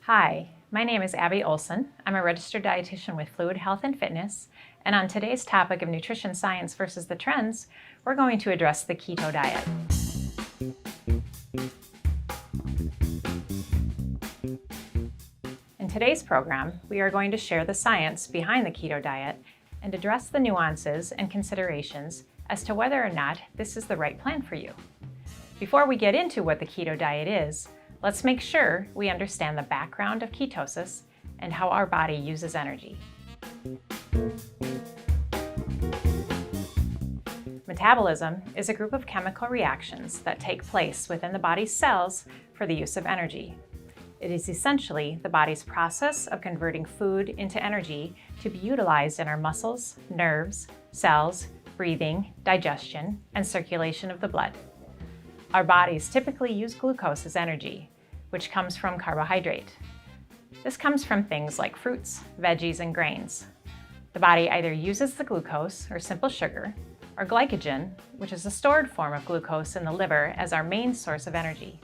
Hi, my name is Abby Olson. I'm a registered dietitian with Fluid Health and Fitness, and on today's topic of nutrition science versus the trends, we're going to address the keto diet. In today's program, we are going to share the science behind the keto diet and address the nuances and considerations as to whether or not this is the right plan for you. Before we get into what the keto diet is, let's make sure we understand the background of ketosis and how our body uses energy. Metabolism is a group of chemical reactions that take place within the body's cells for the use of energy. It is essentially the body's process of converting food into energy to be utilized in our muscles, nerves, cells, breathing, digestion, and circulation of the blood. Our bodies typically use glucose as energy, which comes from carbohydrate. This comes from things like fruits, veggies, and grains. The body either uses the glucose, or simple sugar, or glycogen, which is a stored form of glucose in the liver, as our main source of energy.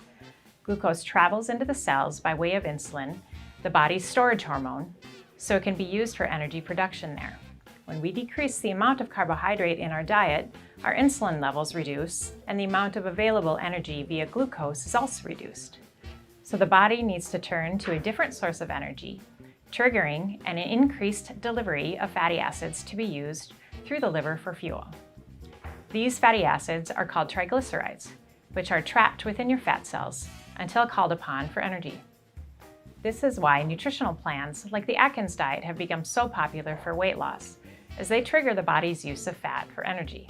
Glucose travels into the cells by way of insulin, the body's storage hormone, so it can be used for energy production there. When we decrease the amount of carbohydrate in our diet, our insulin levels reduce, and the amount of available energy via glucose is also reduced. So the body needs to turn to a different source of energy, triggering an increased delivery of fatty acids to be used through the liver for fuel. These fatty acids are called triglycerides, which are trapped within your fat cells until called upon for energy. This is why nutritional plans like the Atkins diet have become so popular for weight loss, as they trigger the body's use of fat for energy.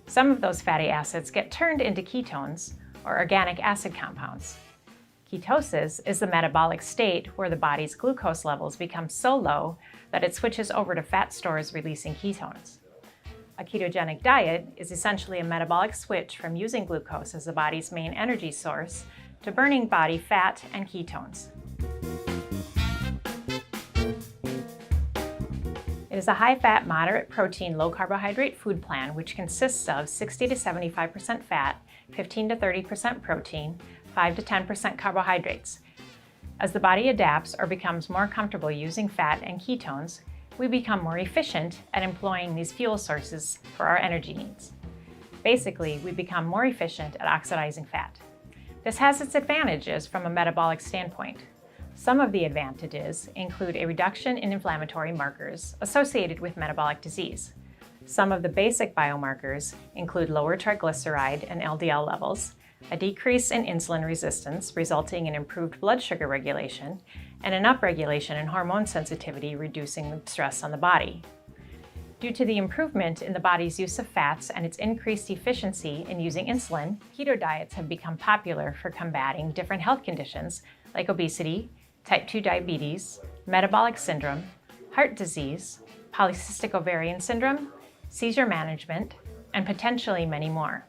Some of those fatty acids get turned into ketones, or organic acid compounds. Ketosis is the metabolic state where the body's glucose levels become so low that it switches over to fat stores releasing ketones. A ketogenic diet is essentially a metabolic switch from using glucose as the body's main energy source to burning body fat and ketones. It is a high-fat, moderate protein, low-carbohydrate food plan which consists of 60 to 75% fat, 15 to 30% protein, 5 to 10% carbohydrates. As the body adapts or becomes more comfortable using fat and ketones, we become more efficient at employing these fuel sources for our energy needs. Basically, we become more efficient at oxidizing fat. This has its advantages from a metabolic standpoint. Some of the advantages include a reduction in inflammatory markers associated with metabolic disease. Some of the basic biomarkers include lower triglyceride and LDL levels, a decrease in insulin resistance resulting in improved blood sugar regulation, and an upregulation in hormone sensitivity, reducing stress on the body. Due to the improvement in the body's use of fats and its increased efficiency in using insulin, keto diets have become popular for combating different health conditions like obesity, type 2 diabetes, metabolic syndrome, heart disease, polycystic ovarian syndrome, seizure management, and potentially many more.